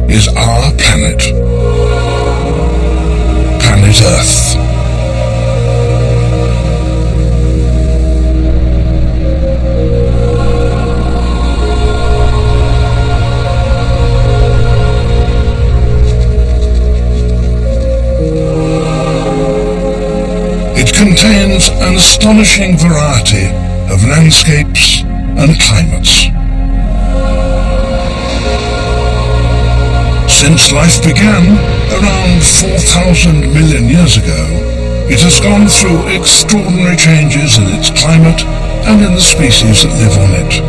is our planet. Planet Earth. It contains an astonishing variety of landscapes and climates. Since life began around 4,000 million years ago, it has gone through extraordinary changes in its climate and in the species that live on it.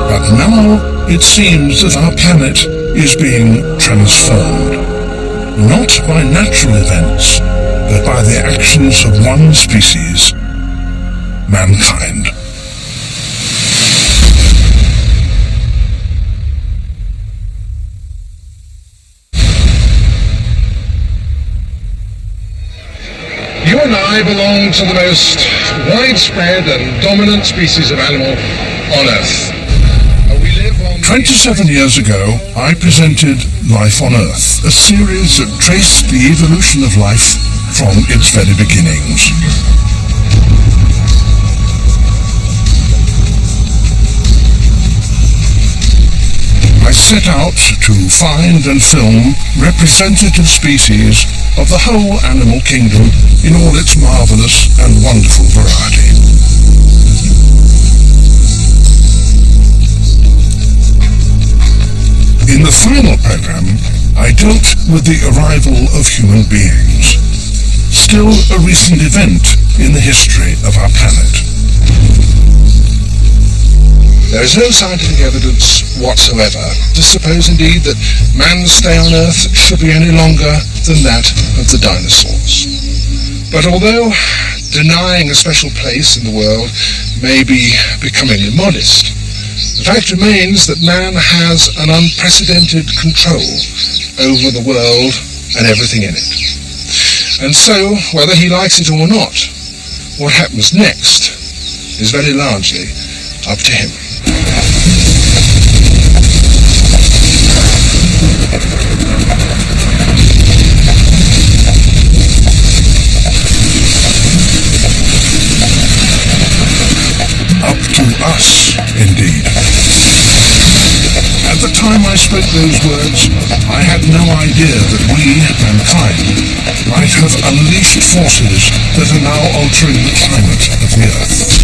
But now it seems that our planet is being transformed, not by natural events, but by the actions of one species, mankind. You and I belong to the most widespread and dominant species of animal on Earth. 27 years ago, I presented Life on Earth, a series that traced the evolution of life from its very beginnings. I set out to find and film representative species of the whole animal kingdom in all its marvelous and wonderful variety. In the final program, I dealt with the arrival of human beings, still a recent event in the history of our planet. There is no scientific evidence whatsoever to suppose indeed that man's stay on Earth should be any longer than that of the dinosaurs. But although denying a special place in the world may be becoming immodest, the fact remains that man has an unprecedented control over the world and everything in it. And so, whether he likes it or not, what happens next is very largely up to him. Up to us, indeed. At the time I spoke those words, I had no idea that we, mankind, might have unleashed forces that are now altering the climate of the Earth.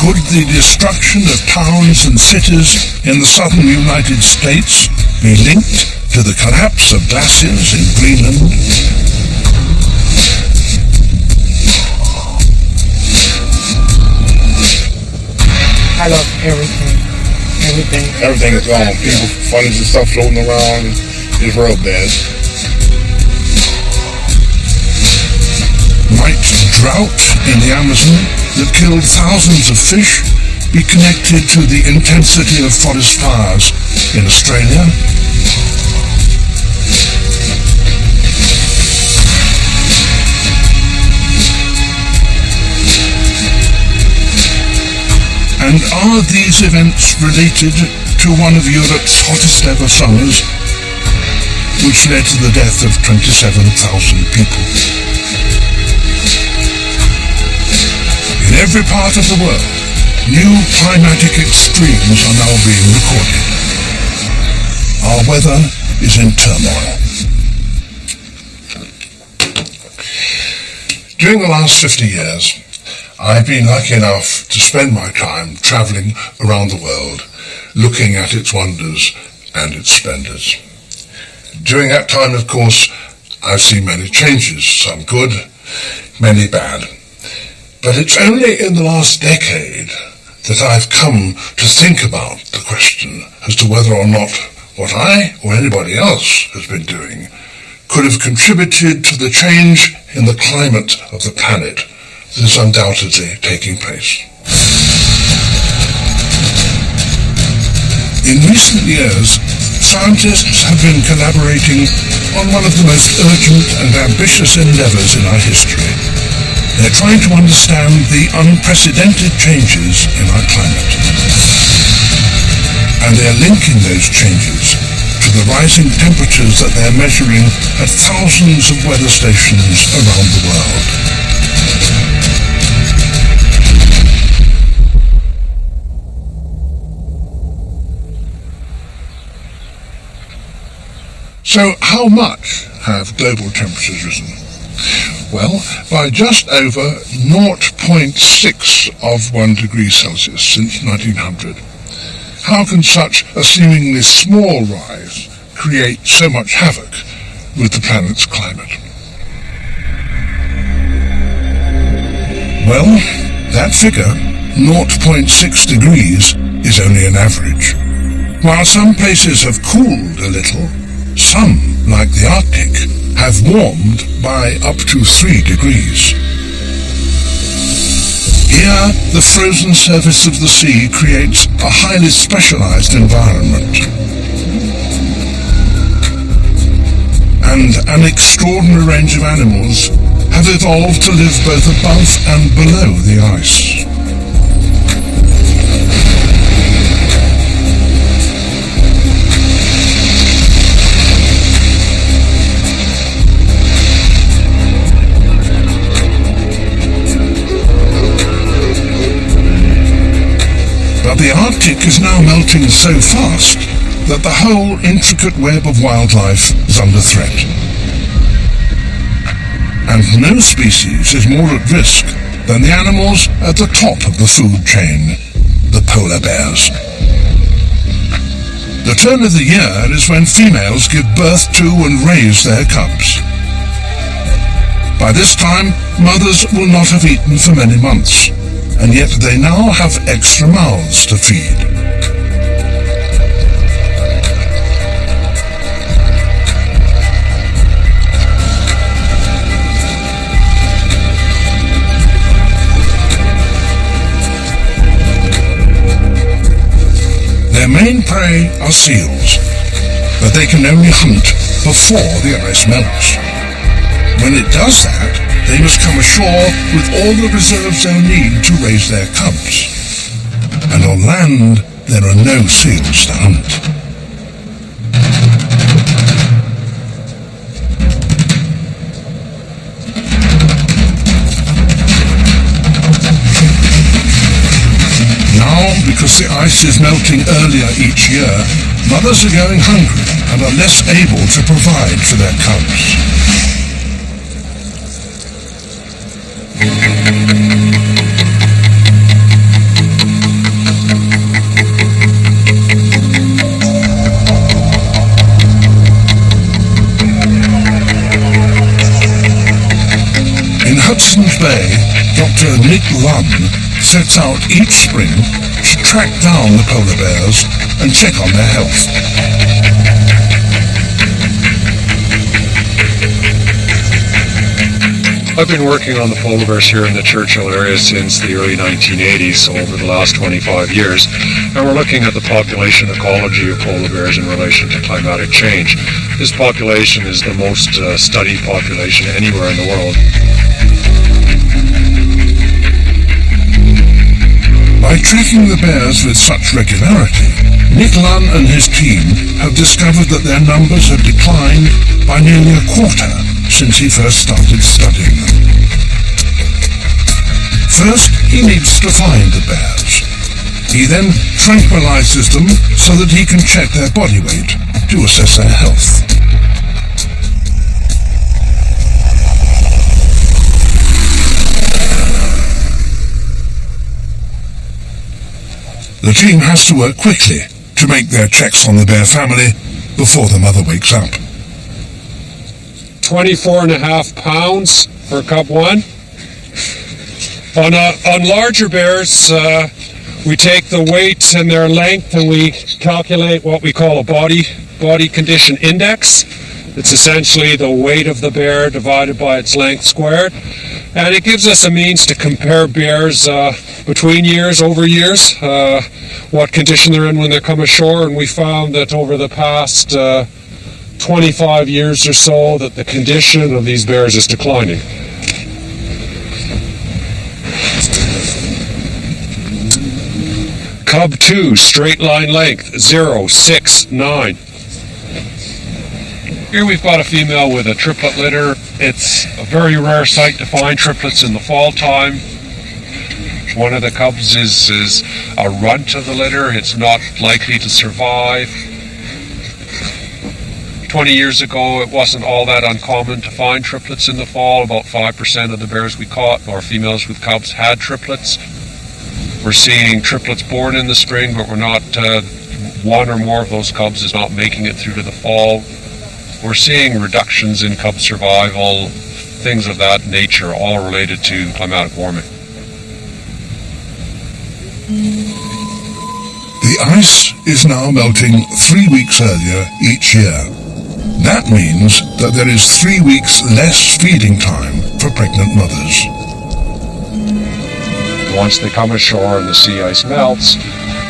Could the destruction of towns and cities in the southern United States be linked to the collapse of glaciers in Greenland? I love everything. Everything is gone. People, funds and stuff floating around. It's real bad. Might drought in the Amazon that killed thousands of fish be connected to the intensity of forest fires in Australia? And are these events related to one of Europe's hottest ever summers, which led to the death of 27,000 people? In every part of the world, new climatic extremes are now being recorded. Our weather is in turmoil. During the last 50 years, I've been lucky enough to spend my time travelling around the world, looking at its wonders and its splendours. During that time, of course, I've seen many changes, some good, many bad. But it's only in the last decade that I've come to think about the question as to whether or not what I or anybody else has been doing could have contributed to the change in the climate of the planet that is undoubtedly taking place. In recent years, scientists have been collaborating on one of the most urgent and ambitious endeavours in our history. They're trying to understand the unprecedented changes in our climate. And they're linking those changes to the rising temperatures that they're measuring at thousands of weather stations around the world. So how much have global temperatures risen? Well, by just over 0.6 of 1 degree Celsius since 1900. How can such a seemingly small rise create so much havoc with the planet's climate? Well, that figure, 0.6 degrees, is only an average. While some places have cooled a little, some, like the Arctic, have warmed by up to 3 degrees. Here, the frozen surface of the sea creates a highly specialized environment. And an extraordinary range of animals have evolved to live both above and below the ice. But the Arctic is now melting so fast that the whole intricate web of wildlife is under threat. And no species is more at risk than the animals at the top of the food chain, the polar bears. The turn of the year is when females give birth to and raise their cubs. By this time, mothers will not have eaten for many months, and yet they now have extra mouths to feed. Their main prey are seals, but they can only hunt before the ice melts. When it does that, they must come ashore with all the reserves they'll need to raise their cubs. And on land, there are no seals to hunt. Now, because the ice is melting earlier each year, mothers are going hungry and are less able to provide for their cubs. In Hudson's Bay, Dr. Nick Lunn sets out each spring to track down the polar bears and check on their health. I've been working on the polar bears here in the Churchill area since the early 1980s, so over the last 25 years, and we're looking at the population ecology of polar bears in relation to climatic change. This population is the most studied population anywhere in the world. By tracking the bears with such regularity, Nick Lunn and his team have discovered that their numbers have declined by nearly a quarter since he first started studying them. First, he needs to find the bears. He then tranquilizes them so that he can check their body weight to assess their health. The team has to work quickly to make their checks on the bear family before the mother wakes up. 24.5 pounds for cub one. On larger bears, we take the weight and their length and we calculate what we call a body condition index. It's essentially the weight of the bear divided by its length squared. And it gives us a means to compare bears between years, over years, what condition they're in when they come ashore, and we found that over the past 25 years or so that the condition of these bears is declining. Cub 2, straight line length, 0, 6, 9. Here we've got a female with a triplet litter. It's a very rare sight to find triplets in the fall time. One of the cubs is a runt of the litter. It's not likely to survive. 20 years ago, it wasn't all that uncommon to find triplets in the fall. About 5% of the bears we caught, or females with cubs, had triplets. We're seeing triplets born in the spring, but we're not, one or more of those cubs is not making it through to the fall. We're seeing reductions in cub survival, things of that nature, all related to climatic warming. The ice is now melting 3 weeks earlier each year. That means that there is 3 weeks less feeding time for pregnant mothers. Once they come ashore and the sea ice melts,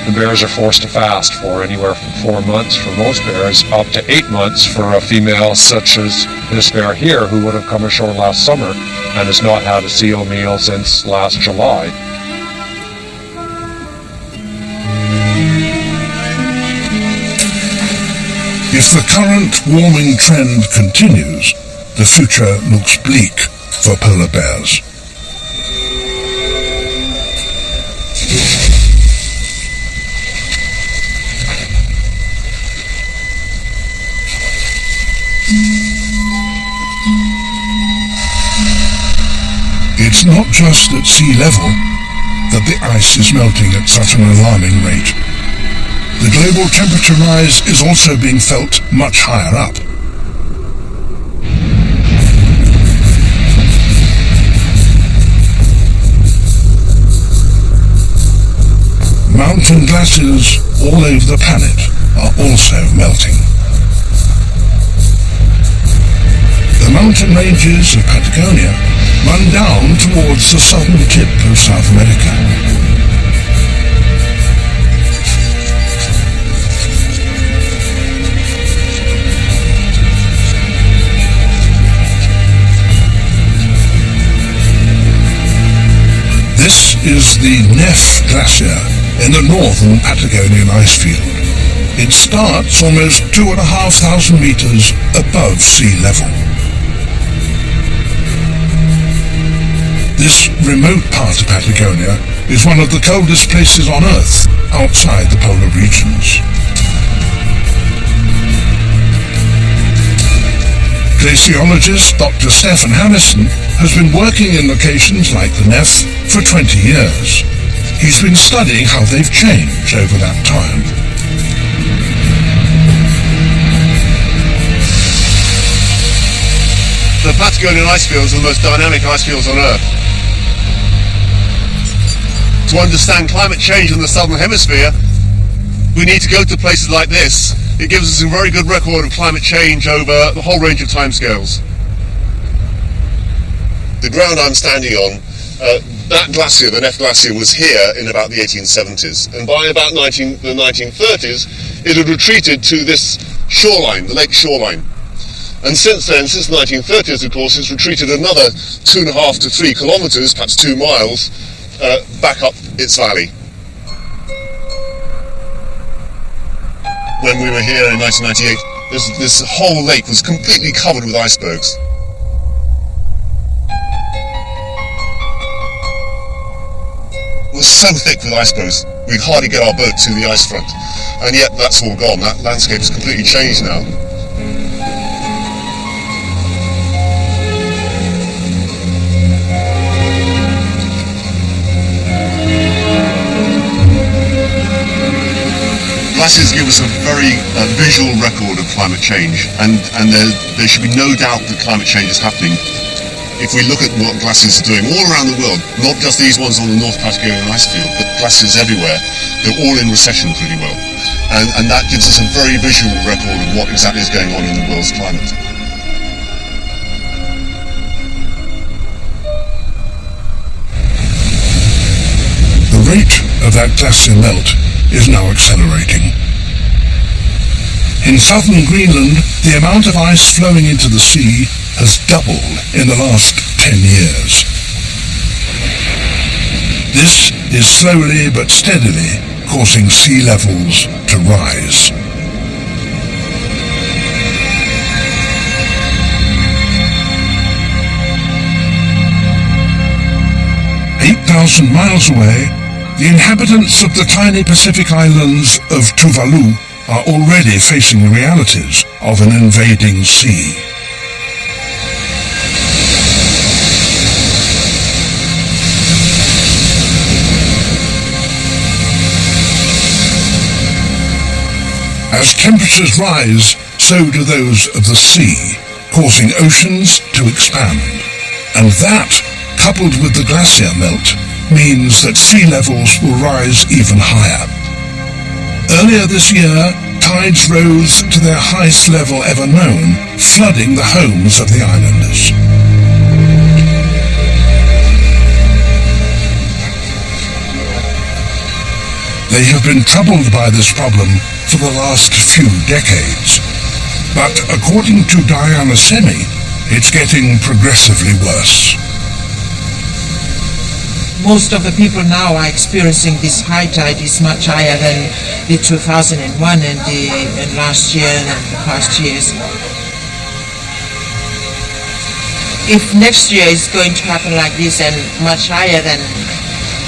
the bears are forced to fast for anywhere from 4 months for most bears, up to 8 months for a female such as this bear here, who would have come ashore last summer and has not had a seal meal since last July. If the current warming trend continues, the future looks bleak for polar bears. It's not just at sea level that the ice is melting at such an alarming rate. The global temperature rise is also being felt much higher up. Mountain glaciers all over the planet are also melting. The mountain ranges of Patagonia run down towards the southern tip of South America. This is the Neff Glacier in the northern Patagonian icefield. It starts almost 2,500 meters above sea level. This remote part of Patagonia is one of the coldest places on Earth outside the polar regions. Glaciologist Dr. Stefan Hannison has been working in locations like the Neff for 20 years. He's been studying how they've changed over that time. The Patagonian icefields are the most dynamic icefields on Earth. To understand climate change in the southern hemisphere, we need to go to places like this. It gives us a very good record of climate change over the whole range of timescales. The ground I'm standing on, that glacier, the Neff Glacier, was here in about the 1870s, and by about the 1930s it had retreated to this shoreline, the lake shoreline. And since then, since the 1930s, of course, it's retreated another 2.5 to 3 kilometres, perhaps 2 miles, back up its valley. When we were here in 1998, this whole lake was completely covered with icebergs. It was so thick with icebergs, we'd hardly get our boat to the ice front. And yet that's all gone. That landscape has completely changed now. Glaciers give us a very visual record of climate change, and there should be no doubt that climate change is happening. If we look at what glaciers are doing all around the world, not just these ones on the North Patagonian icefield, but glaciers everywhere, they're all in recession pretty well. And that gives us a very visual record of what exactly is going on in the world's climate. The rate of that glacier melt is now accelerating. In southern Greenland, the amount of ice flowing into the sea has doubled in the last 10 years. This is slowly but steadily causing sea levels to rise. 8,000 miles away, the inhabitants of the tiny Pacific islands of Tuvalu are already facing the realities of an invading sea. As temperatures rise, so do those of the sea, causing oceans to expand. And that, coupled with the glacier melt, means that sea levels will rise even higher. Earlier this year, tides rose to their highest level ever known, flooding the homes of the islanders. They have been troubled by this problem for the last few decades. But according to Diana Semi, it's getting progressively worse. Most of the people now are experiencing this high tide is much higher than the 2001 and last year and the past years. If next year is going to happen like this and much higher than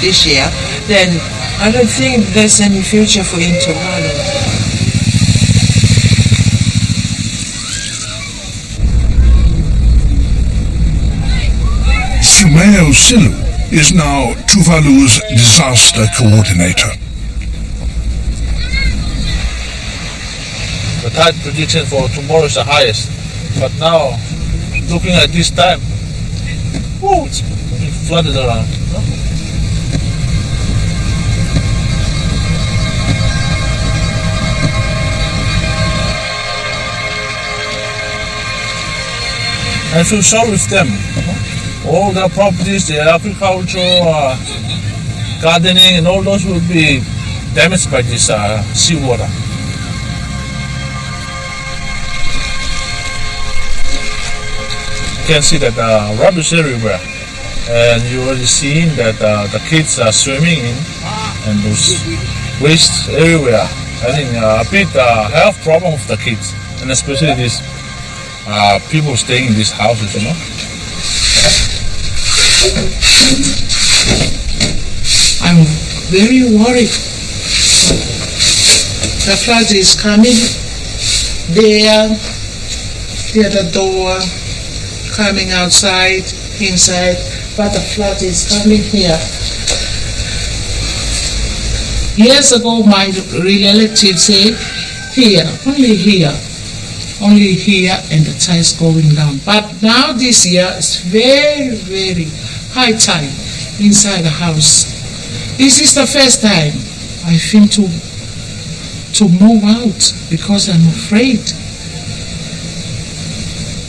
this year, then I don't think there's any future for Tuvalu. Sumeo Silu is now Tuvalu's disaster coordinator. The tide prediction for tomorrow is the highest, but now, looking at this time, it's flooded around. I feel sorry with them. All their properties, their agriculture, gardening, and all those will be damaged by this seawater. You can see that rubbish everywhere, and you already seen that the kids are swimming in, and there's waste everywhere. I think a big health problem of the kids, and especially these people staying in these houses, you know. I'm very worried. The flood is coming there, the other door, coming outside, inside, but the flood is coming here. Years ago, my relatives said, here, only here, and the tide's going down. But now this year, it's very, very high tide inside the house. This is the first time I think to move out because I'm afraid.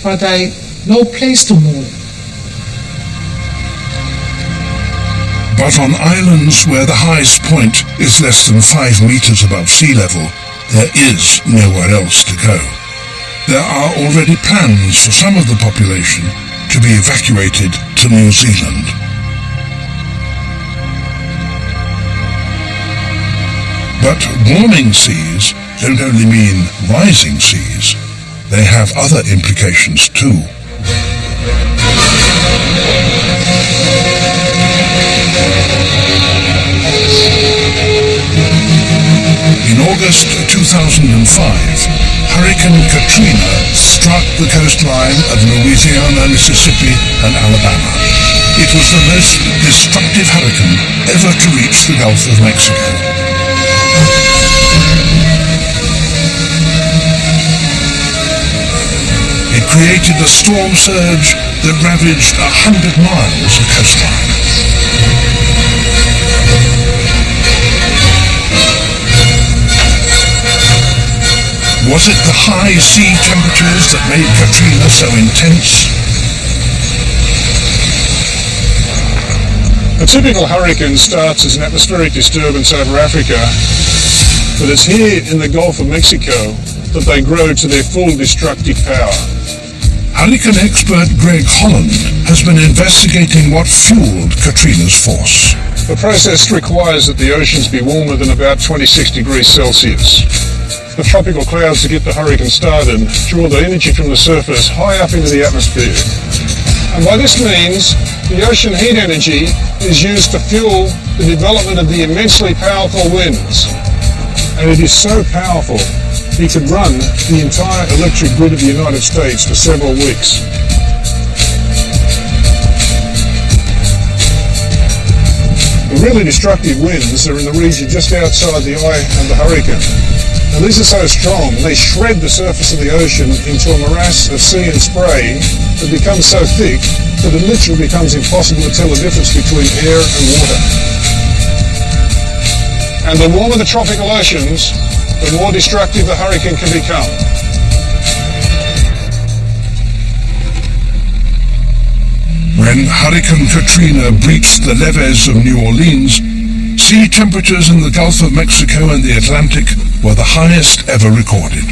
But no place to move. But on islands where the highest point is less than 5 meters above sea level, there is nowhere else to go. There are already plans for some of the population to be evacuated to New Zealand. But warming seas don't only mean rising seas. They have other implications too. In August 2005, Hurricane Katrina struck the coastline of Louisiana, Mississippi, and Alabama. It was the most destructive hurricane ever to reach the Gulf of Mexico. It created a storm surge that ravaged 100 miles of coastline. Was it the high sea temperatures that made Katrina so intense? A typical hurricane starts as an atmospheric disturbance over Africa, but it's here in the Gulf of Mexico that they grow to their full destructive power. Hurricane expert Greg Holland has been investigating what fueled Katrina's force. The process requires that the oceans be warmer than about 26 degrees Celsius. The tropical clouds that get the hurricane started draw the energy from the surface high up into the atmosphere. And by this means, the ocean heat energy is used to fuel the development of the immensely powerful winds. And it is so powerful, he could run the entire electric grid of the United States for several weeks. The really destructive winds are in the region just outside the eye of the hurricane. And these are so strong, they shred the surface of the ocean into a morass of sea and spray that becomes so thick that it literally becomes impossible to tell the difference between air and water. And the warmer the tropical oceans, the more destructive the hurricane can become. When Hurricane Katrina breached the levees of New Orleans, sea temperatures in the Gulf of Mexico and the Atlantic were the highest ever recorded.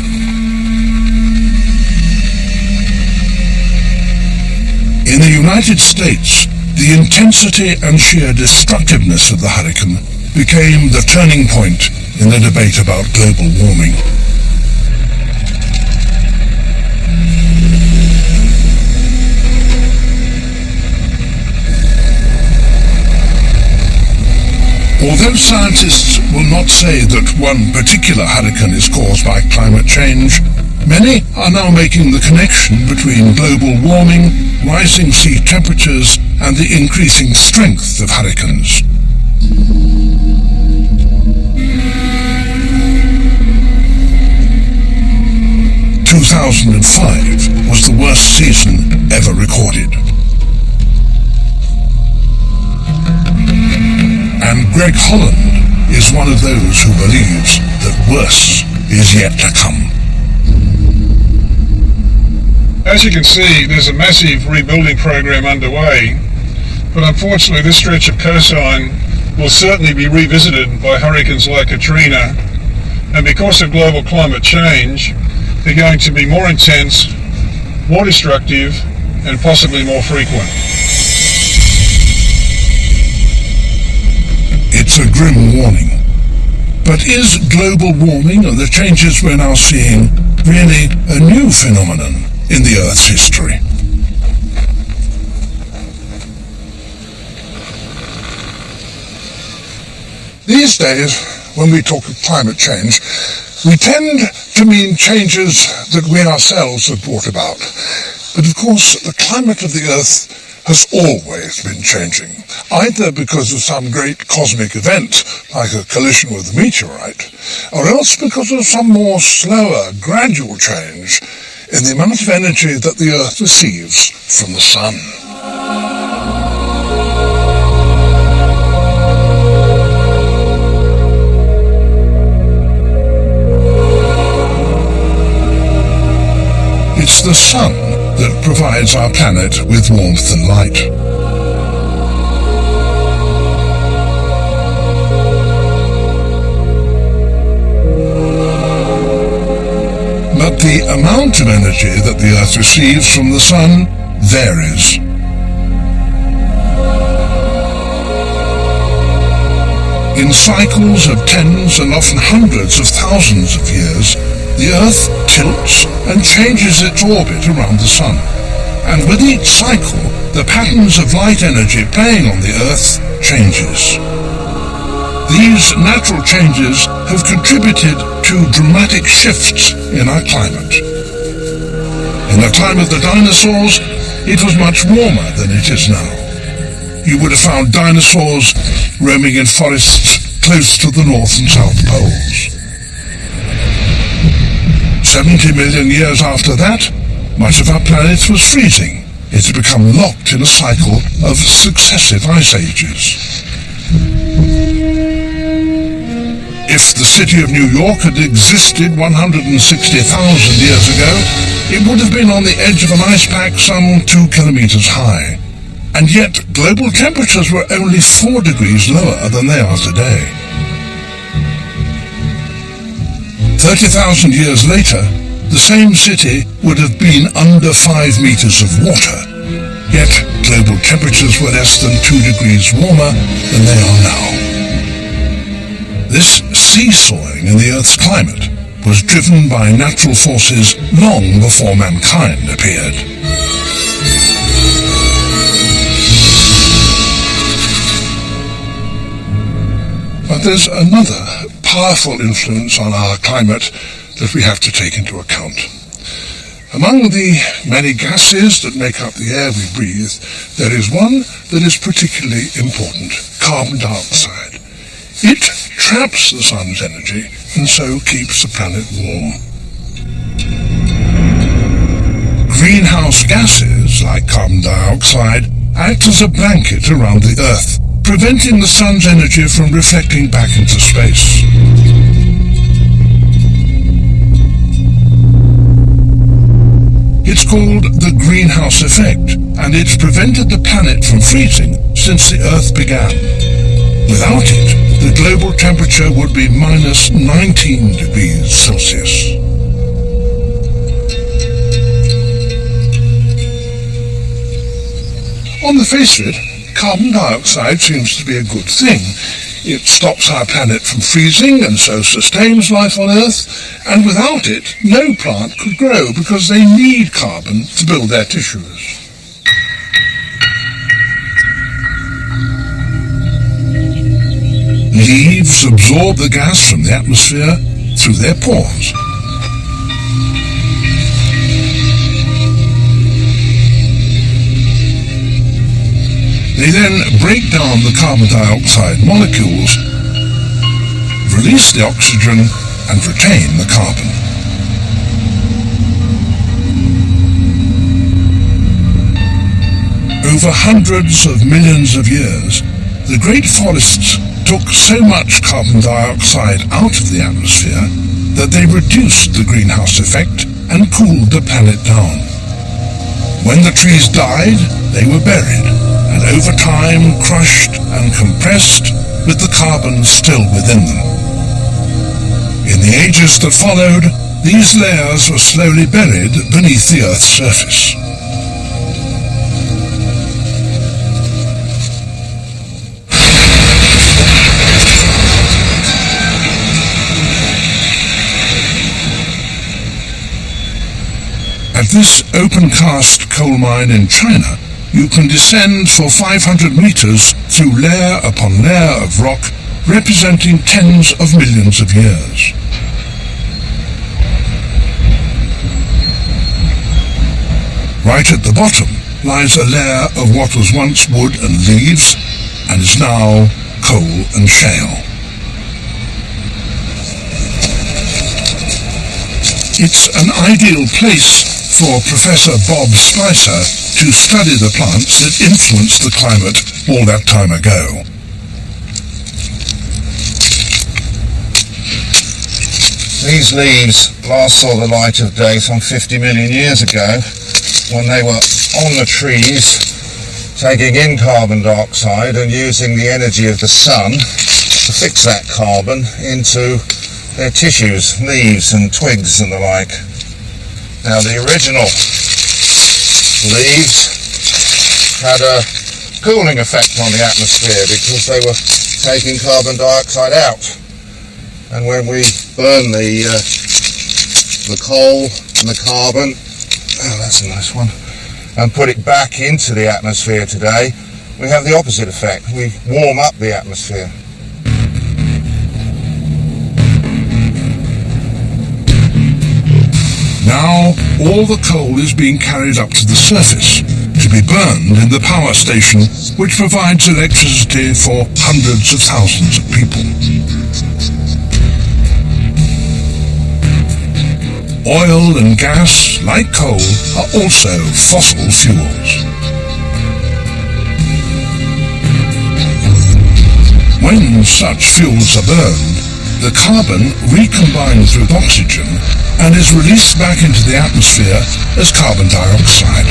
In the United States, the intensity and sheer destructiveness of the hurricane became the turning point in the debate about global warming. Although scientists will not say that one particular hurricane is caused by climate change, many are now making the connection between global warming, rising sea temperatures, and the increasing strength of hurricanes. "2005 was the worst season ever recorded." And Greg Holland is one of those who believes that worse is yet to come. As you can see, there's a massive rebuilding program underway, but unfortunately this stretch of coastline will certainly be revisited by hurricanes like Katrina, and because of global climate change, they're going to be more intense, more destructive, and possibly more frequent. It's a grim warning. But is global warming and the changes we're now seeing really a new phenomenon in the Earth's history? These days, when we talk of climate change, we tend to mean changes that we ourselves have brought about. But of course, the climate of the Earth has always been changing, either because of some great cosmic event, like a collision with a meteorite, or else because of some more slower, gradual change in the amount of energy that the Earth receives from the Sun. It's the Sun that provides our planet with warmth and light. But the amount of energy that the Earth receives from the Sun varies. In cycles of tens and often hundreds of thousands of years, the Earth tilts and changes its orbit around the Sun. And with each cycle, the patterns of light energy playing on the Earth changes. These natural changes have contributed to dramatic shifts in our climate. In the time of the dinosaurs, it was much warmer than it is now. You would have found dinosaurs roaming in forests close to the North and South Poles. 70 million years after that, much of our planet was freezing. It had become locked in a cycle of successive ice ages. If the city of New York had existed 160,000 years ago, it would have been on the edge of an ice pack some 2 kilometers high. and yet global temperatures were only 4 degrees lower than they are today. 30,000 years later, the same city would have been under 5 meters of water, yet global temperatures were less than 2 degrees warmer than they are now. This seesawing in the Earth's climate was driven by natural forces long before mankind appeared. But there's another powerful influence on our climate that we have to take into account. Among the many gases that make up the air we breathe, there is one that is particularly important: carbon dioxide. It traps the sun's energy and so keeps the planet warm. Greenhouse gases, like carbon dioxide, act as a blanket around the Earth, preventing the sun's energy from reflecting back into space. It's called the greenhouse effect, and it's prevented the planet from freezing since the Earth began. Without it, the global temperature would be minus 19 degrees Celsius. On the face of it, carbon dioxide seems to be a good thing. It stops our planet from freezing and so sustains life on Earth, and without it, no plant could grow because they need carbon to build their tissues. Leaves absorb the gas from the atmosphere through their pores. They then break down the carbon dioxide molecules, release the oxygen, and retain the carbon. Over hundreds of millions of years, the great forests took so much carbon dioxide out of the atmosphere that they reduced the greenhouse effect and cooled the planet down. When the trees died, they were buried, and over time crushed and compressed with the carbon still within them. In the ages that followed, these layers were slowly buried beneath the Earth's surface. At this open-cast coal mine in China, you can descend for 500 meters through layer upon layer of rock representing tens of millions of years. Right at the bottom lies a layer of what was once wood and leaves and is now coal and shale. It's an ideal place for Professor Bob Spicer to study the plants that influenced the climate all that time ago. These leaves last saw the light of day some 50 million years ago when they were on the trees taking in carbon dioxide and using the energy of the sun to fix that carbon into their tissues, leaves and twigs and the like. Now the original leaves had a cooling effect on the atmosphere because they were taking carbon dioxide out. And when we burn the coal and the carbon, oh that's a nice one, and put it back into the atmosphere today, we have the opposite effect. We warm up the atmosphere. Now, all the coal is being carried up to the surface to be burned in the power station, which provides electricity for hundreds of thousands of people. Oil and gas, like coal, are also fossil fuels. When such fuels are burned, the carbon recombines with oxygen and is released back into the atmosphere as carbon dioxide.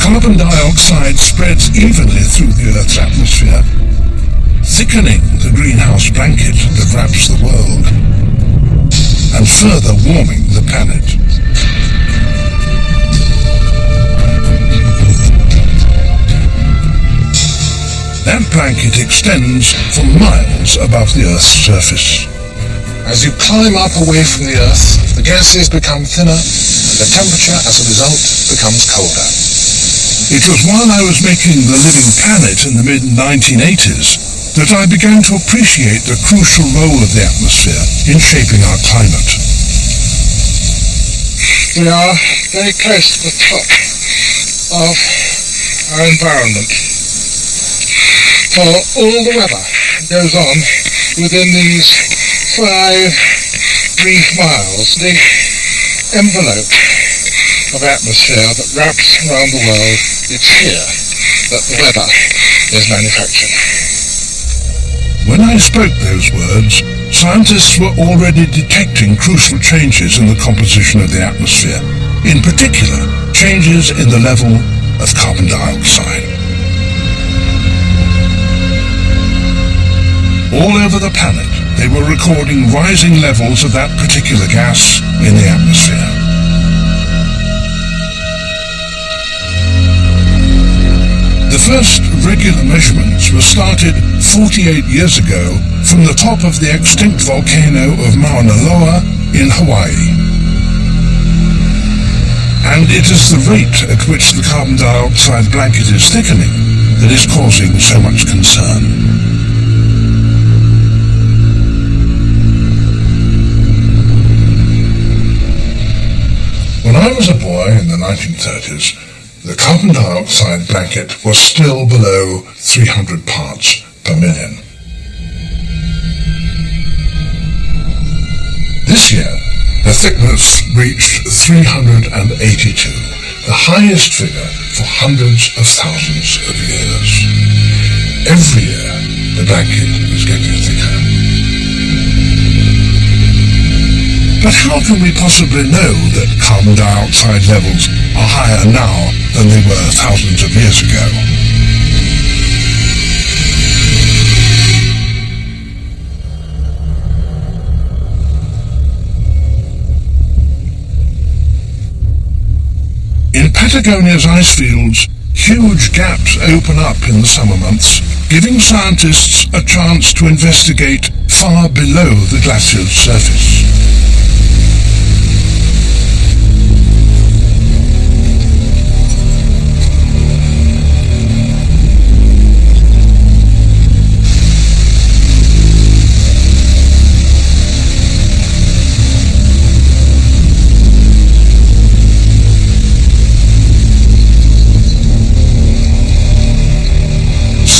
carbon dioxide spreads evenly through the Earth's atmosphere, thickening the greenhouse blanket that wraps the world, and further warming the planet. That blanket extends for miles above the Earth's surface. As you climb up away from the Earth, the gases become thinner, and the temperature, as a result, becomes colder. It was while I was making The Living Planet in the mid-1980s that I began to appreciate the crucial role of the atmosphere in shaping our climate. We are very close to the top of our environment. For all the weather goes on within these 5 brief miles, the envelope of atmosphere that wraps around the world, it's here that the weather is manufactured. When I spoke those words, scientists were already detecting crucial changes in the composition of the atmosphere, in particular, changes in the level of carbon dioxide. All over the planet, they were recording rising levels of that particular gas in the atmosphere. The first regular measurements were started 48 years ago from the top of the extinct volcano of Mauna Loa in Hawaii. And it is the rate at which the carbon dioxide blanket is thickening that is causing so much concern. When I was a boy in the 1930s, the carbon dioxide blanket was still below 300 parts per million. This year, the thickness reached 382, the highest figure for hundreds of thousands of years. Every year, the blanket is getting thicker. But how can we possibly know that carbon dioxide levels are higher now than they were thousands of years ago? In Patagonia's ice fields, huge gaps open up in the summer months, giving scientists a chance to investigate far below the glacier's surface.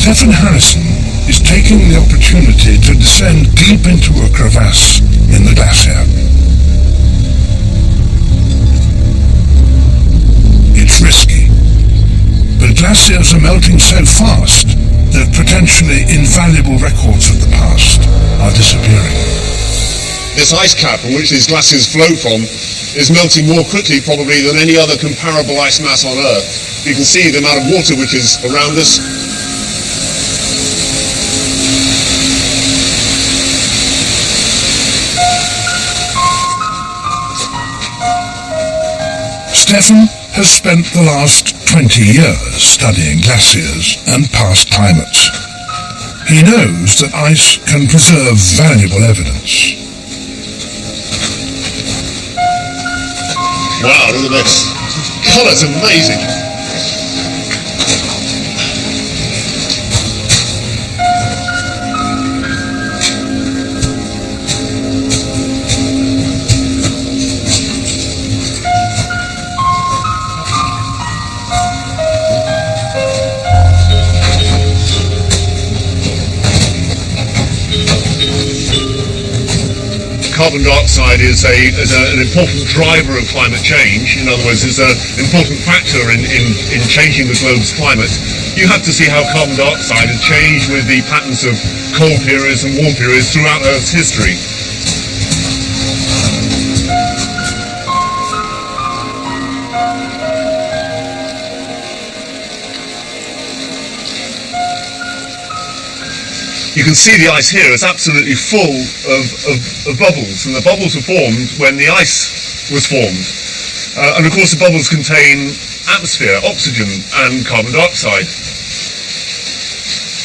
Stephen Harrison is taking the opportunity to descend deep into a crevasse in the glacier. It's risky, but glaciers are melting so fast that potentially invaluable records of the past are disappearing. This ice cap from which these glaciers flow from is melting more quickly probably than any other comparable ice mass on Earth. You can see the amount of water which is around us. Stephen has spent the last 20 years studying glaciers and past climates. He knows that ice can preserve valuable evidence. Wow, look at this. Colour's amazing. Carbon dioxide is an important driver of climate change. In other words, it's an important factor in changing the globe's climate. You have to see how carbon dioxide has changed with the patterns of cold periods and warm periods throughout Earth's history. You can see the ice here is absolutely full of bubbles, and the bubbles were formed when the ice was formed. And of course the bubbles contain atmosphere, oxygen and carbon dioxide.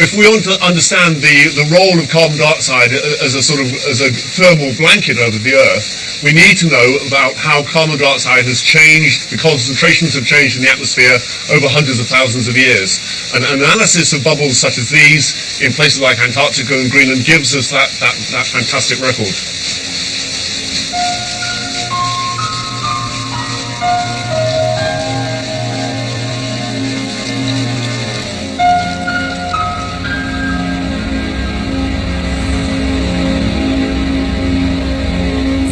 If we want to understand the role of carbon dioxide as a thermal blanket over the Earth, we need to know about how carbon dioxide has changed, the concentrations have changed in the atmosphere over hundreds of thousands of years. And an analysis of bubbles such as these in places like Antarctica and Greenland gives us that fantastic record.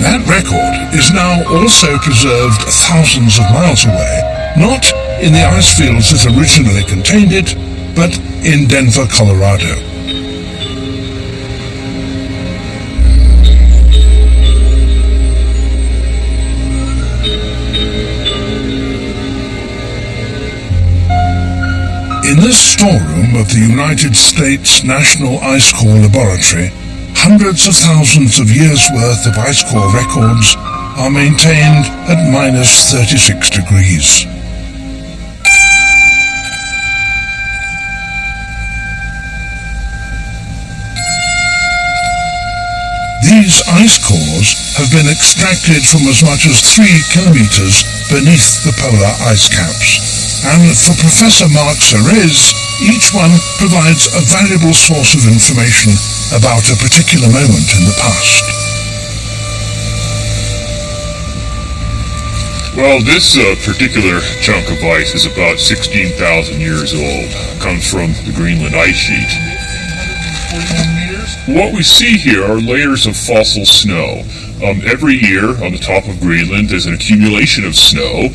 That record is now also preserved thousands of miles away, not in the ice fields that originally contained it, but in Denver, Colorado. In this storeroom of the United States National Ice Core Laboratory, hundreds of thousands of years' worth of ice core records are maintained at minus 36 degrees. These ice cores have been extracted from as much as 3 kilometers beneath the polar ice caps. And for Professor Mark Serres, each one provides a valuable source of information about a particular moment in the past. Well, this particular chunk of ice is about 16,000 years old. It comes from the Greenland ice sheet. What we see here are layers of fossil snow. Every year on the top of Greenland there's an accumulation of snow,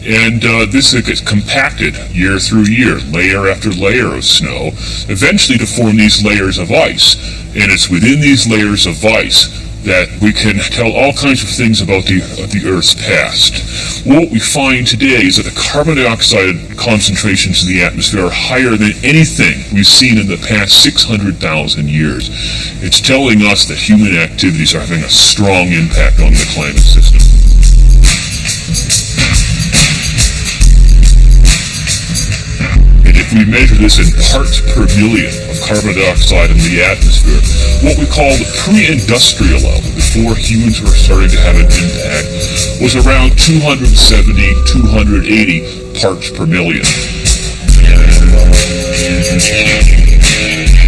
and this gets compacted year through year, layer after layer of snow, eventually to form these layers of ice. And it's within these layers of ice that we can tell all kinds of things about the Earth's past. What we find today is that the carbon dioxide concentrations in the atmosphere are higher than anything we've seen in the past 600,000 years. It's telling us that human activities are having a strong impact on the climate system. And if we measure this in parts per million of carbon dioxide in the atmosphere, what we call the pre-industrial level, before humans were starting to have an impact, was around 270, 280 parts per million.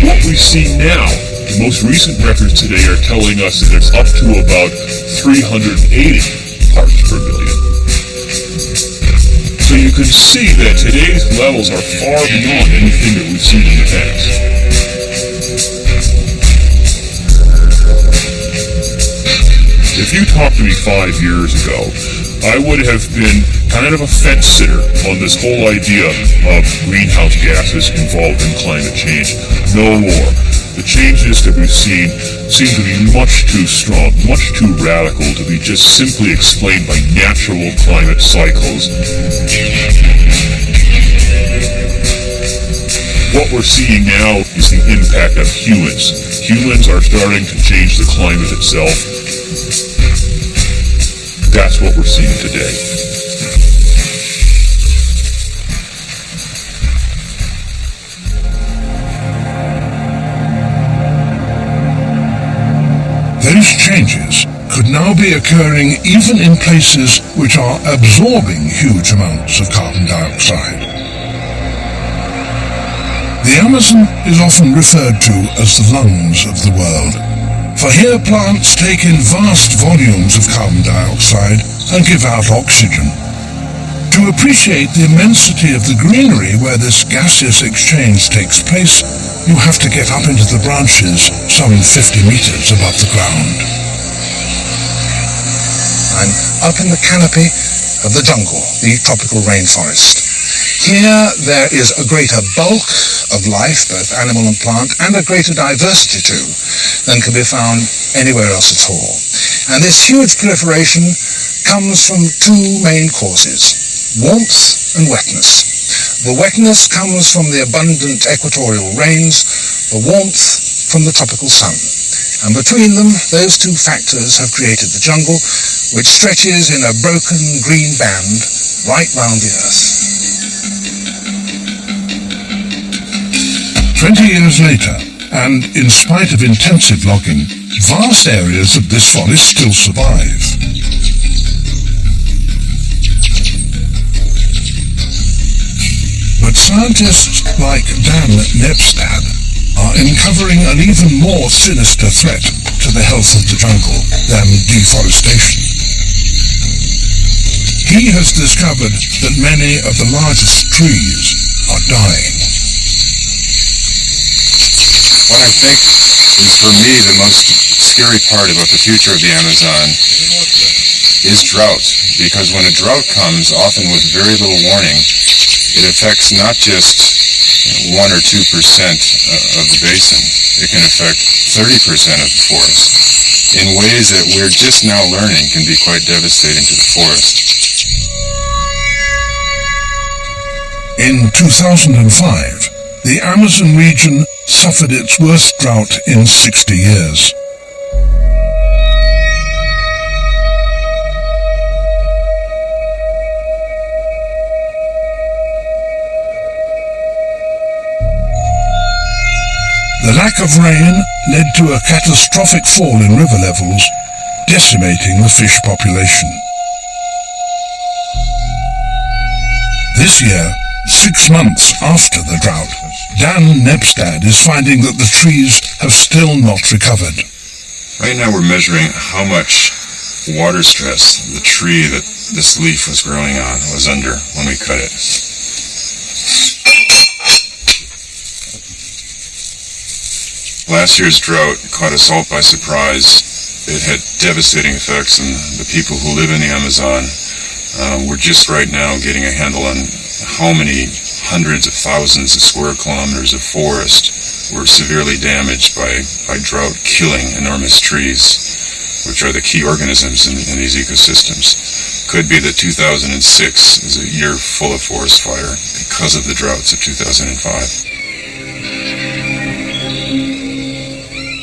What we see now, the most recent records today are telling us that it's up to about 380 parts per million. So you can see that today's levels are far beyond anything that we've seen in the past. If you talked to me 5 years ago, I would have been kind of a fence sitter on this whole idea of greenhouse gases involved in climate change. No more. The changes that we've seen seem to be much too strong, much too radical to be just simply explained by natural climate cycles. What we're seeing now is the impact of humans. Humans are starting to change the climate itself. That's what we're seeing today. Those changes could now be occurring even in places which are absorbing huge amounts of carbon dioxide. The Amazon is often referred to as the lungs of the world, for here plants take in vast volumes of carbon dioxide and give out oxygen. To appreciate the immensity of the greenery where this gaseous exchange takes place, you have to get up into the branches some 50 meters above the ground. I'm up in the canopy of the jungle, the tropical rainforest. Here there is a greater bulk of life, both animal and plant, and a greater diversity too, than can be found anywhere else at all. And this huge proliferation comes from two main causes: warmth and wetness. The wetness comes from the abundant equatorial rains. The warmth from the tropical sun. And between them, those two factors have created the jungle, which stretches in a broken green band right round the earth. 20 years later, and in spite of intensive logging, vast areas of this forest still survive. But scientists like Dan Nepstad are uncovering an even more sinister threat to the health of the jungle than deforestation. He has discovered that many of the largest trees are dying. What I think is, for me, the most scary part about the future of the Amazon is drought. Because when a drought comes, often with very little warning, it affects not just 1 or 2% of the basin. It can affect 30% of the forest in ways that we're just now learning can be quite devastating to the forest. In 2005, the Amazon region suffered its worst drought in 60 years. The lack of rain led to a catastrophic fall in river levels, decimating the fish population. This year, 6 months after the drought, Dan Nepstad is finding that the trees have still not recovered. Right now we're measuring how much water stress the tree that this leaf was growing on was under when we cut it. Last year's drought caught us all by surprise. It had devastating effects on the people who live in the Amazon. We're just right now getting a handle on how many hundreds of thousands of square kilometers of forest were severely damaged by drought, killing enormous trees, which are the key organisms in these ecosystems. Could be that 2006 is a year full of forest fire because of the droughts of 2005.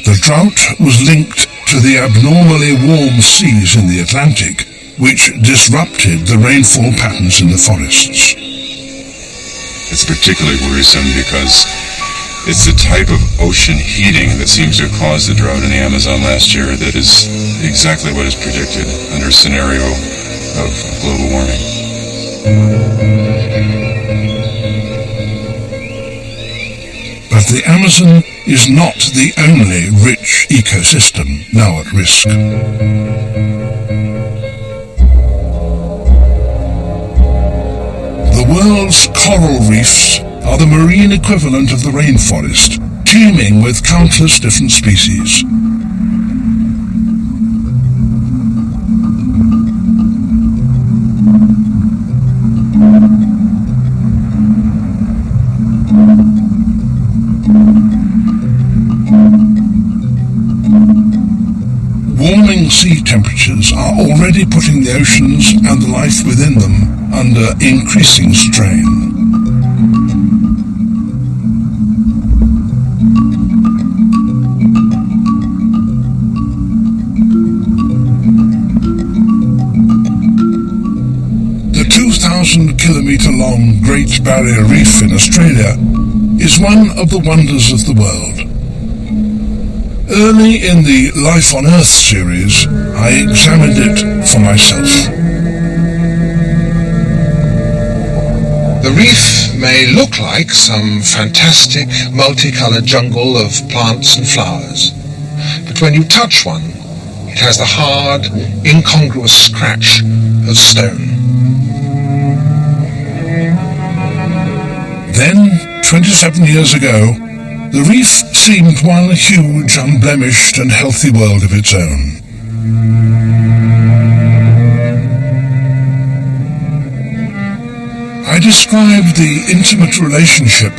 The drought was linked to the abnormally warm seas in the Atlantic, which disrupted the rainfall patterns in the forests. It's particularly worrisome because it's the type of ocean heating that seems to have caused the drought in the Amazon last year that is exactly what is predicted under a scenario of global warming. But the Amazon is not the only rich ecosystem now at risk. The world's coral reefs are the marine equivalent of the rainforest, teeming with countless different species. Warming sea temperatures are already putting the oceans and the life within them under increasing strain. The 2,000-kilometre-long Great Barrier Reef in Australia is one of the wonders of the world. Early in the Life on Earth series, I examined it for myself. The reef may look like some fantastic multicolored jungle of plants and flowers, but when you touch one, it has the hard, incongruous scratch of stone. Then, 27 years ago, the reef seemed one huge, unblemished and healthy world of its own. I described the intimate relationship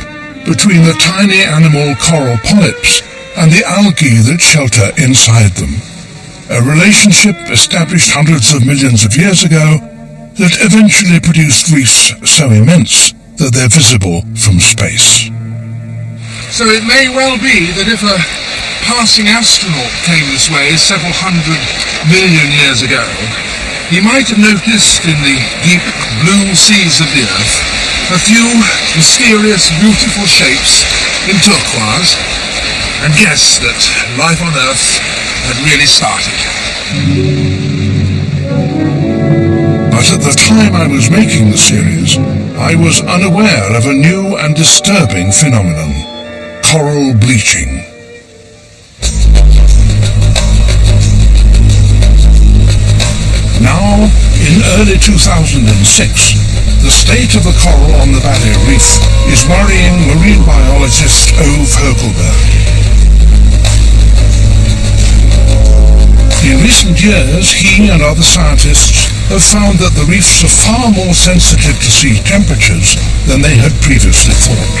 between the tiny animal coral polyps and the algae that shelter inside them. A relationship established hundreds of millions of years ago that eventually produced reefs so immense that they're visible from space. So it may well be that if a passing astronaut came this way several 100 million years ago, he might have noticed in the deep blue seas of the Earth a few mysterious, beautiful shapes in turquoise, and guessed that life on Earth had really started. But at the time I was making the series, I was unaware of a new and disturbing phenomenon: coral bleaching. Now, in early 2006, the state of the coral on the Barrier Reef is worrying marine biologist Ove Hochulberg. In recent years, he and other scientists have found that the reefs are far more sensitive to sea temperatures than they had previously thought.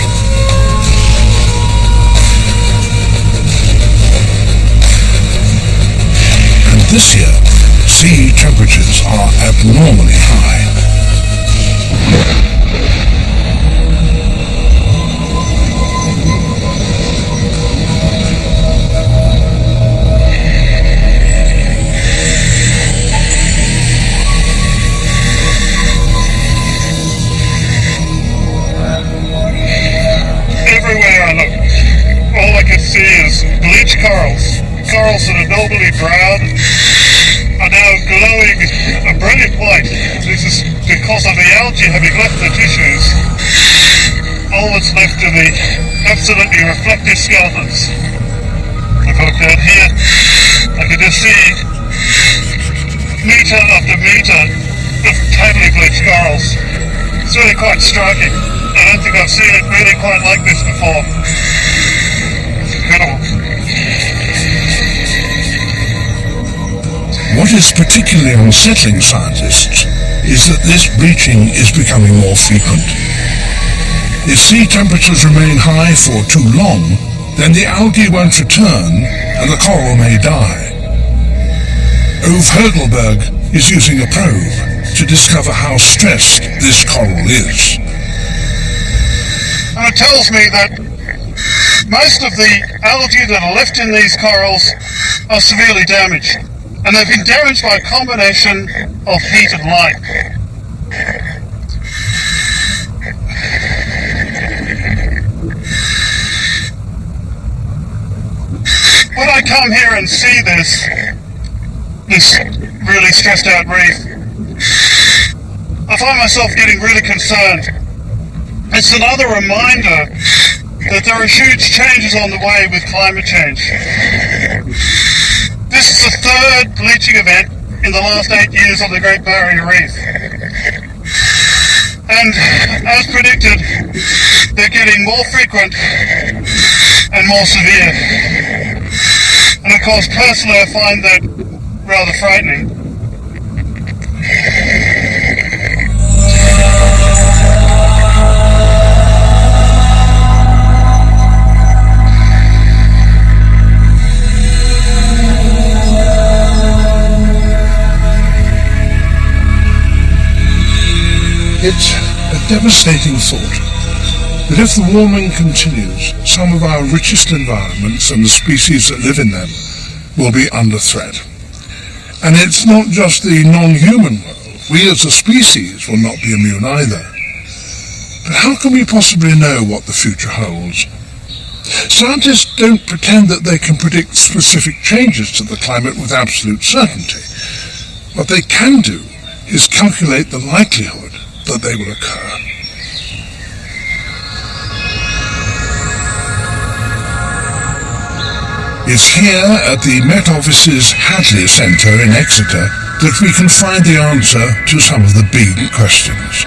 And this year, sea temperatures are abnormally high. Everywhere I look, all I can see is bleached corals. Corals that are normally brown are now glowing a brilliant white. This is because of the algae having left the tissues. All that's left are the absolutely reflective skeletons. If I look down here, I can just see metre after metre of totally bleached corals. It's really quite striking. I don't think I've seen it really quite like this before. It's incredible. What is particularly unsettling scientists is that this bleaching is becoming more frequent. If sea temperatures remain high for too long, then the algae won't return and the coral may die. Ove Hochulberg is using a probe to discover how stressed this coral is. And it tells me that most of the algae that are left in these corals are severely damaged. And they've been damaged by a combination of heat and light. When I come here and see this really stressed out reef, I find myself getting really concerned. It's another reminder that there are huge changes on the way with climate change. This is the third bleaching event in the last 8 years on the Great Barrier Reef. And as predicted, they're getting more frequent and more severe. And of course, personally, I find that rather frightening. It's a devastating thought that if the warming continues, some of our richest environments and the species that live in them will be under threat. And it's not just the non-human world. We as a species will not be immune either. But how can we possibly know what the future holds? Scientists don't pretend that they can predict specific changes to the climate with absolute certainty. What they can do is calculate the likelihood that they will occur. It's here at the Met Office's Hadley Centre in Exeter that we can find the answer to some of the big questions.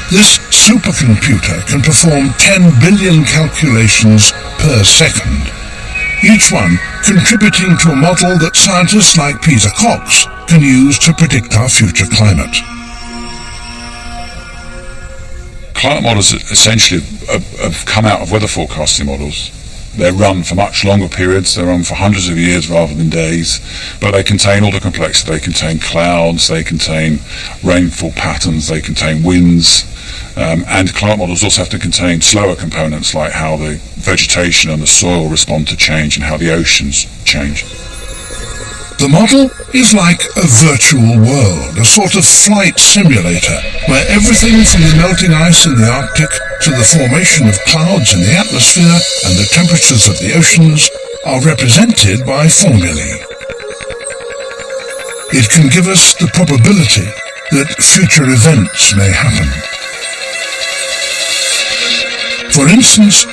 This supercomputer can perform 10 billion calculations per second, each one contributing to a model that scientists like Peter Cox can use to predict our future climate. Climate models essentially have come out of weather forecasting models. They're run for much longer periods. They're run for hundreds of years rather than days. But they contain all the complexity. They contain clouds. They contain rainfall patterns. They contain winds. And climate models also have to contain slower components like how the vegetation and the soil respond to change and how the oceans change. The model is like a virtual world, a sort of flight simulator, where everything from the melting ice in the Arctic to the formation of clouds in the atmosphere and the temperatures of the oceans are represented by formulae. It can give us the probability that future events may happen. For instance,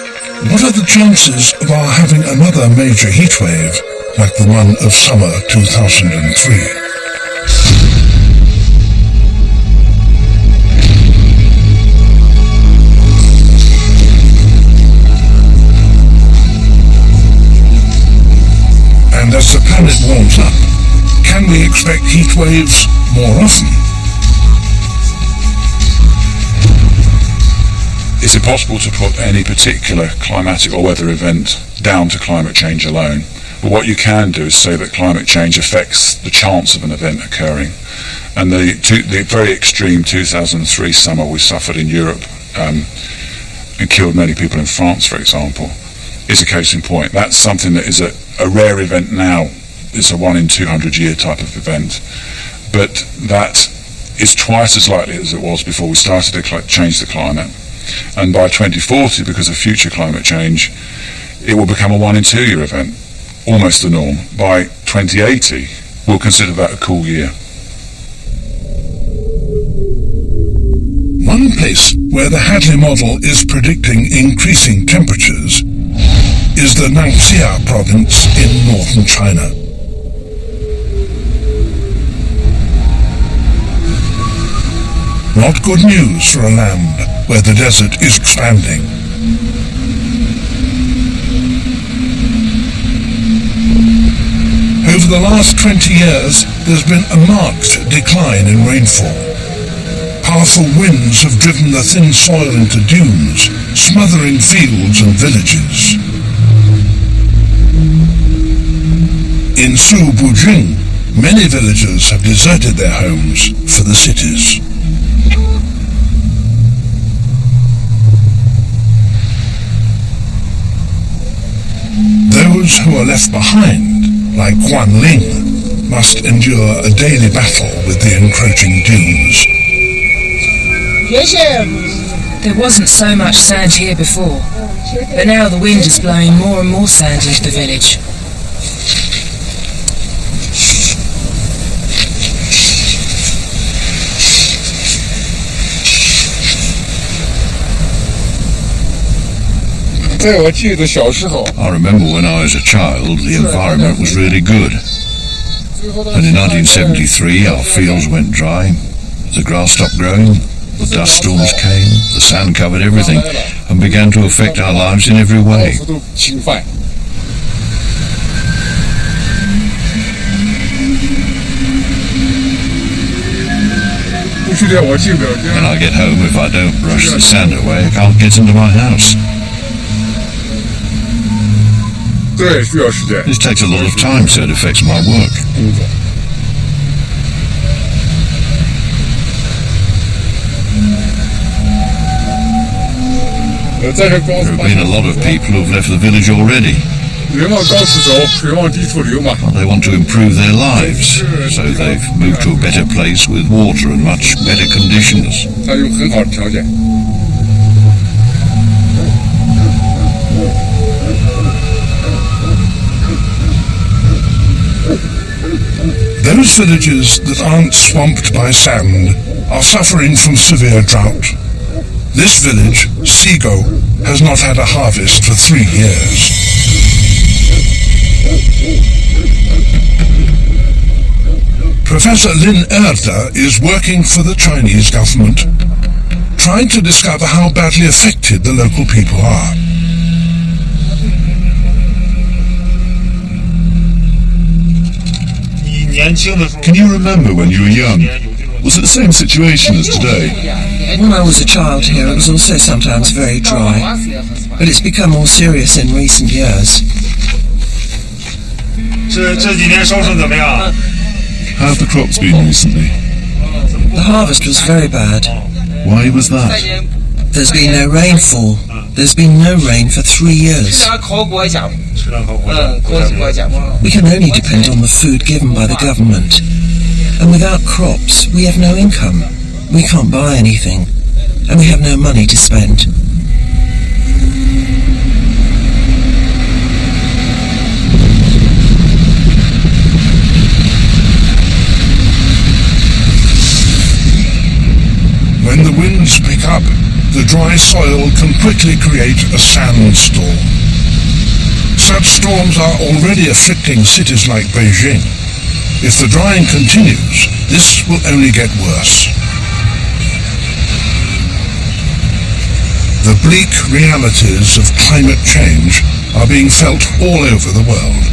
what are the chances of our having another major heatwave like the one of summer 2003? And as the planet warms up, can we expect heat waves more often? It's impossible to put any particular climatic or weather event down to climate change alone. But what you can do is say that climate change affects the chance of an event occurring. And the very extreme 2003 summer we suffered in Europe and killed many people in France, for example, is a case in point. That's something that is a rare event now. It's a 1 in 200 year type of event. But that is twice as likely as it was before we started to change the climate. And by 2040, because of future climate change, it will become a 1 in 2 year event, almost the norm. By 2080, we'll consider that a cool year. One place where the Hadley model is predicting increasing temperatures is the Ningxia province in northern China. Not good news for a land where the desert is expanding. Over the last 20 years, there's been a marked decline in rainfall. Powerful winds have driven the thin soil into dunes, smothering fields and villages. In Shubujing, many villagers have deserted their homes for the cities. Those who are left behind, like Guan Ling, must endure a daily battle with the encroaching dunes. There wasn't so much sand here before, but now the wind is blowing more and more sand into the village. I remember when I was a child, the environment was really good. And in 1973, our fields went dry, the grass stopped growing, the dust storms came, the sand covered everything, and began to affect our lives in every way. When I get home, if I don't brush the sand away, I can't get into my house. This takes a lot of time, so it affects my work. There have been a lot of people who have left the village already. They want to improve their lives, so they've moved to a better place with water and much better conditions. Those villages that aren't swamped by sand are suffering from severe drought. This village, Sigo, has not had a harvest for 3 years. Professor Lin Erda is working for the Chinese government, trying to discover how badly affected the local people are. Can you remember when you were young? Was it the same situation as today? When I was a child here, it was also sometimes very dry. but it's become more serious in recent years. 这几年收成怎么样？ How have the crops been recently? The harvest was very bad. Why was that? There's been no rainfall. There's been no rain for 3 years. We can only depend on the food given by the government. And without crops, we have no income. We can't buy anything. And we have no money to spend. When the winds pick up, the dry soil can quickly create a sandstorm. Such storms are already afflicting cities like Beijing. If the drying continues, this will only get worse. The bleak realities of climate change are being felt all over the world.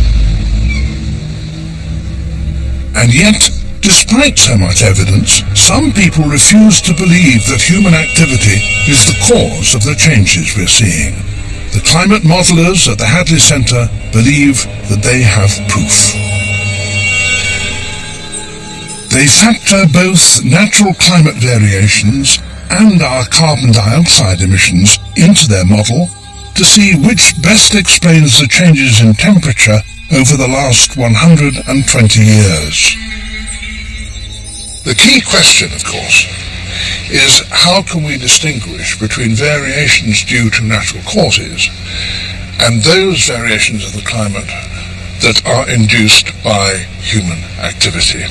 And yet, despite so much evidence, some people refuse to believe that human activity is the cause of the changes we're seeing. The climate modelers at the Hadley Centre believe that they have proof. They factor both natural climate variations and our carbon dioxide emissions into their model to see which best explains the changes in temperature over the last 120 years. The key question, of course, is how can we distinguish between variations due to natural causes and those variations of the climate that are induced by human activity?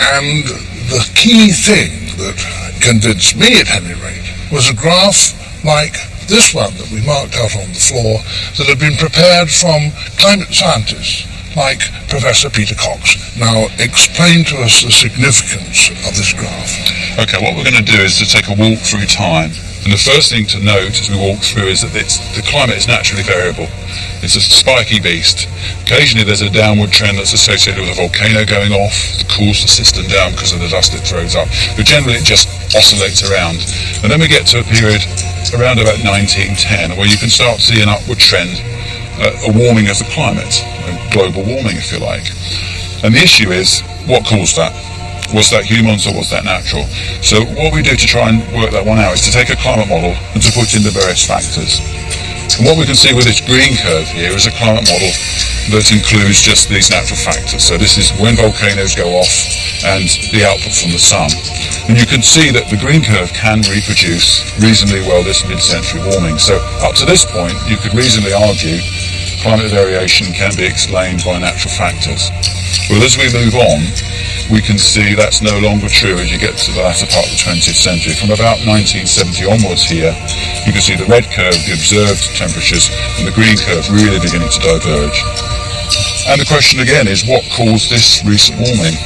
And the key thing that convinced me, at any rate, was a graph like this one that we marked out on the floor that had been prepared from climate scientists like Professor Peter Cox. Now, explain to us the significance of this graph. Okay, what we're going to do is to take a walk through time. And the first thing to note as we walk through is that the climate is naturally variable. It's a spiky beast. Occasionally there's a downward trend that's associated with a volcano going off that cools the system down because of the dust it throws up. But generally it just oscillates around. And then we get to a period around about 1910 where you can start to see an upward trend, a warming of the climate, global warming if you like. And the issue is, what caused that? Was that humans or was that natural? So what we do to try and work that one out is to take a climate model and to put in the various factors. And what we can see with this green curve here is a climate model that includes just these natural factors. So this is when volcanoes go off and the output from the sun. And you can see that the green curve can reproduce reasonably well this mid-century warming. So up to this point, you could reasonably argue climate variation can be explained by natural factors. Well, as we move on, we can see that's no longer true as you get to the latter part of the 20th century. From about 1970 onwards here, you can see the red curve, the observed temperatures, and the green curve really beginning to diverge. And the question again is, what caused this recent warming?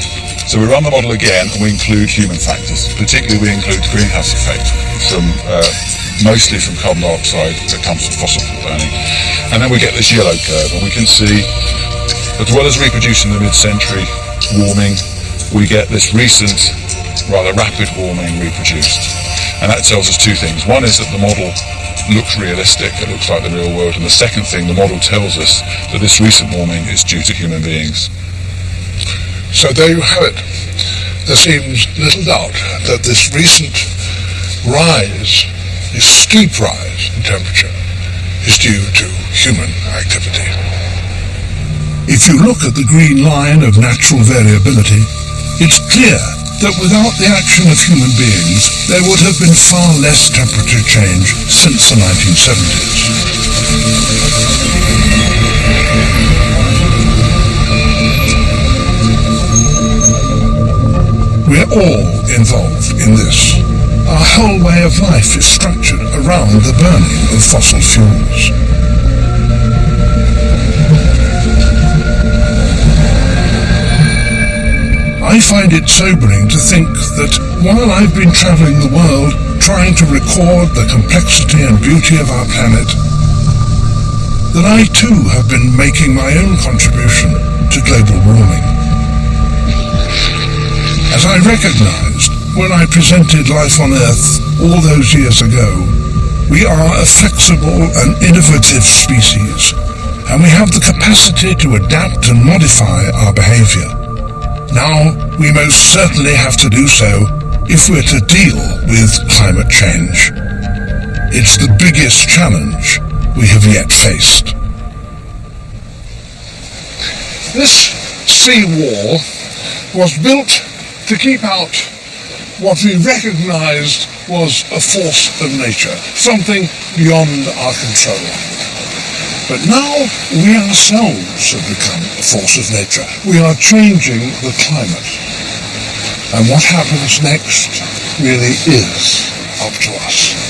So we run the model again and we include human factors. Particularly we include the greenhouse effect, mostly from carbon dioxide that comes from fossil fuel burning. And then we get this yellow curve, and we can see, as well as reproducing the mid-century warming, we get this recent, rather rapid warming reproduced. And that tells us two things. One is that the model looks realistic, it looks like the real world. And the second thing, the model tells us that this recent warming is due to human beings. So there you have it. There seems little doubt that this recent rise, this steep rise in temperature, is due to human activity. If you look at the green line of natural variability, it's clear that without the action of human beings, there would have been far less temperature change since the 1970s. We're all involved in this. Our whole way of life is structured around the burning of fossil fuels. I find it sobering to think that while I've been travelling the world trying to record the complexity and beauty of our planet, that I too have been making my own contribution to global warming. As I recognised when I presented Life on Earth all those years ago, We are a flexible and innovative species, and we have the capacity to adapt and modify our behavior. Now, we most certainly have to do so if we're to deal with climate change. It's the biggest challenge we have yet faced. This sea wall was built to keep out what we recognized was a force of nature, something beyond our control. But now we ourselves have become a force of nature. We are changing the climate. And what happens next really is up to us.